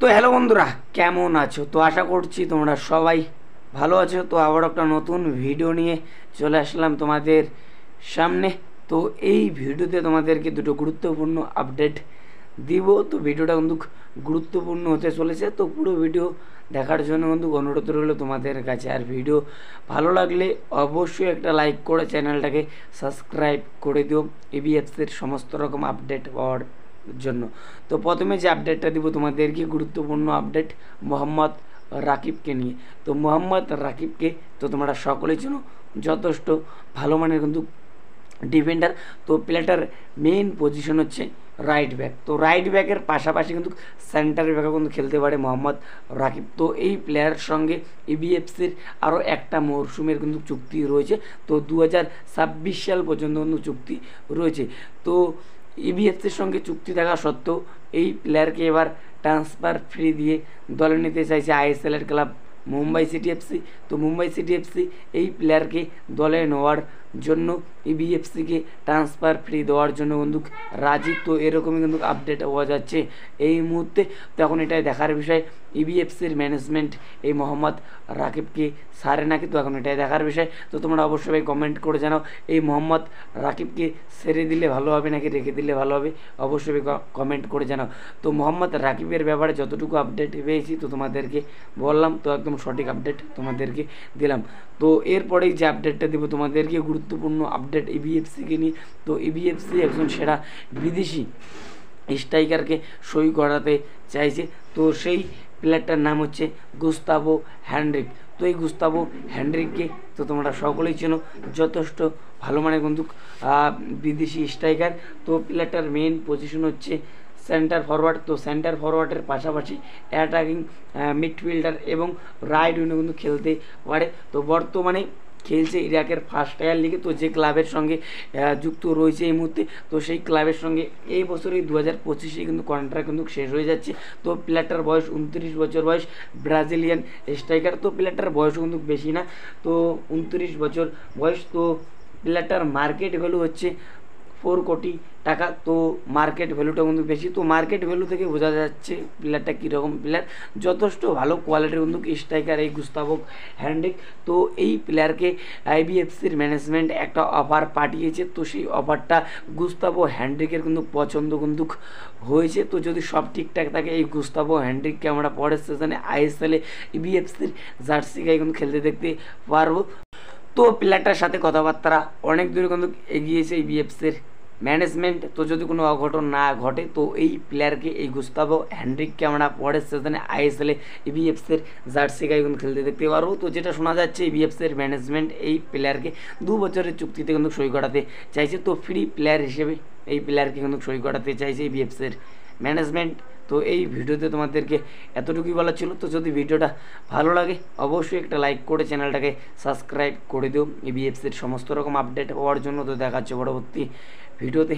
তো হ্যালো বন্ধুরা, কেমন আছো? তো আশা করছি তোমরা সবাই ভালো আছো। তো আবার একটা নতুন ভিডিও নিয়ে চলে আসলাম তোমাদের সামনে। তো এই ভিডিওতে তোমাদেরকে দুটো গুরুত্বপূর্ণ আপডেট দিব। তো ভিডিওটা কিন্তু গুরুত্বপূর্ণ হতে চলেছে, তো পুরো ভিডিও দেখার জন্য কিন্তু অনুরোধ রইল তোমাদের কাছে। আর ভিডিও ভালো লাগলে অবশ্যই একটা লাইক করে চ্যানেলটাকে সাবস্ক্রাইব করে দিও ইবিএফসির সমস্ত রকম আপডেট পাওয়ার জন্য। তো প্রথমে যে আপডেটটা দিব তোমাদেরকে, গুরুত্বপূর্ণ আপডেট মোহাম্মদ রাকিবকে নিয়ে। তো মোহাম্মদ রাকিবকে তো তোমরা সকলেই চেনো, যথেষ্ট ভালো মানের কিন্তু ডিফেন্ডার। তো প্লেয়ারটার মেইন পজিশন হচ্ছে রাইট ব্যাক। তো রাইট ব্যাকের পাশাপাশি কিন্তু সেন্টার ব্যাকও কিন্তু খেলতে পারে মোহাম্মদ রাকিব। তো এই প্লেয়ারের সঙ্গে ইবিএফসির আরও একটা মরশুমের কিন্তু চুক্তি রয়েছে। তো 2026 সাল পর্যন্ত কিন্তু চুক্তি রয়েছে। তো ইবিএফসির সঙ্গে চুক্তি থাকা সত্ত্বেও এই প্লেয়ারকে এবার ট্রান্সফার ফ্রি দিয়ে দলে নিতে চাইছে আইএসএলের ক্লাব মুম্বাই সিটি এফসি। তো মুম্বাই সিটি এফসি এই প্লেয়ারকে দলে নেওয়ার জন্য ইবিএফসিকে ট্রান্সফার ফ্রি দেওয়ার জন্য কিন্তু রাজি। তো এরকমই কিন্তু আপডেট পাওয়া যাচ্ছে এই মুহূর্তে। তো এখন এটাই দেখার বিষয়, ইবিএফসির ম্যানেজমেন্ট এই মোহাম্মদ রাকিবকে সারে নাকি। তো এখন এটাই দেখার বিষয়। তো তোমরা অবশ্যই কমেন্ট করে জানাও, এই মোহাম্মদ রাকিবকে ছেড়ে দিলে ভালো হবে নাকি রেখে দিলে ভালো হবে, অবশ্যই কমেন্ট করে জানাও। তো মোহাম্মদ রাকিবের ব্যাপারে যতটুকু আপডেট পেয়েছি তো তোমাদেরকে বললাম, তো একদম সঠিক আপডেট তোমাদেরকে দিলাম। তো এরপরেই যে আপডেটটা দেবো তোমাদেরকে, গুরুত্বপূর্ণ আপডেট ইবিএফসিকে নিয়ে। তো ইবিএফসি একজন সেরা বিদেশি স্ট্রাইকারকে সই করাতে চাইছে। তো সেই প্লেয়ারটার নাম হচ্ছে গুস্তাভো হ্যান্ড্রিক। তো এই গুস্তাভো হ্যান্ড্রিককে তো তোমরা সকলেই চেনো, যথেষ্ট ভালো মানের কিন্তু বিদেশি স্ট্রাইকার। তো প্লেয়ারটার মেইন পজিশন হচ্ছে সেন্টার ফরওয়ার্ড। তো সেন্টার ফরওয়ার্ডের পাশাপাশি অ্যাটাকিং মিডফিল্ডার এবং রাইট উইংয়ে কিন্তু খেলতে পারে। তো বর্তমানে খেলছে ইরাকের ফার্স্ট টায়ার লিগে। তো যে ক্লাবের সঙ্গে যুক্ত রয়েছে এই মুহূর্তে, তো সেই ক্লাবের সঙ্গে এই বছরই 2025 কিন্তু কন্ট্রাক্ট কিন্তু শেষ হয়ে যাচ্ছে। তো প্লেয়ারটার বয়স 29 বছর বয়স, ব্রাজিলিয়ান স্ট্রাইকার। তো প্লেয়ারটার বয়সও কিন্তু বেশি না, তো 29 বছর বয়স। তো প্লেয়ারটার মার্কেট ভ্যালু হচ্ছে 4 কোটি টাকা। তো মার্কেট ভ্যালুটা কিন্তু বেশি। তো মার্কেট ভ্যালু থেকে বোঝা যাচ্ছে প্লেয়ারটা কীরকম প্লেয়ার, যথেষ্ট ভালো কোয়ালিটির কিন্তু স্ট্রাইকার এই গুস্তাভো হ্যান্ড্রিক। তো এই প্লেয়ারকে আইবিএফসির ম্যানেজমেন্ট একটা অফার পাঠিয়েছে। তো সেই অফারটা গুস্তাভো হ্যান্ড্রিকের কিন্তু পছন্দ কিন্তু হয়েছে। তো যদি সব ঠিকঠাক থাকে এই গুস্তাভো হ্যান্ড্রিককে আমরা পরের সিজনে আইএসএলে ইবিএফসির জার্সি গায়ে কিন্তু খেলতে দেখতে পারবো। তো প্লেয়ারটার সাথে কথাবার্তা অনেক দূরে কিন্তু এগিয়েছে ইবিএফসির ম্যানেজমেন্ট। তো যদি কোনো অঘটন না ঘটে তো এই প্লেয়ারকে, এই গুস্তাভো হ্যান্ড্রিককে আমরা পরের সিজনে আইএসএলে ইবিএফসির জার্সি গায়ে কিন্তু খেলতে দেখতে পারবো। তো যেটা শোনা যাচ্ছে ইবিএফসির ম্যানেজমেন্ট এই প্লেয়ারকে 2 বছরের চুক্তিতে কিন্তু সই করাতে চাইছে। তো ফ্রি প্লেয়ার হিসেবে এই প্লেয়ারকে কিন্তু সই করাতে চাইছে ইবিএফসির ম্যানেজমেন্ট। তো এই ভিডিওতে তোমাদেরকে এতটুকুই বলা ছিল। তো যদি ভিডিওটা ভালো লাগে অবশ্যই একটা লাইক করে চ্যানেলটাকে সাবস্ক্রাইব করে দিও ইবিএফসির সমস্ত রকম আপডেট পাওয়ার জন্য। তো দেখা হচ্ছে পরবর্তী ভিডিওতে।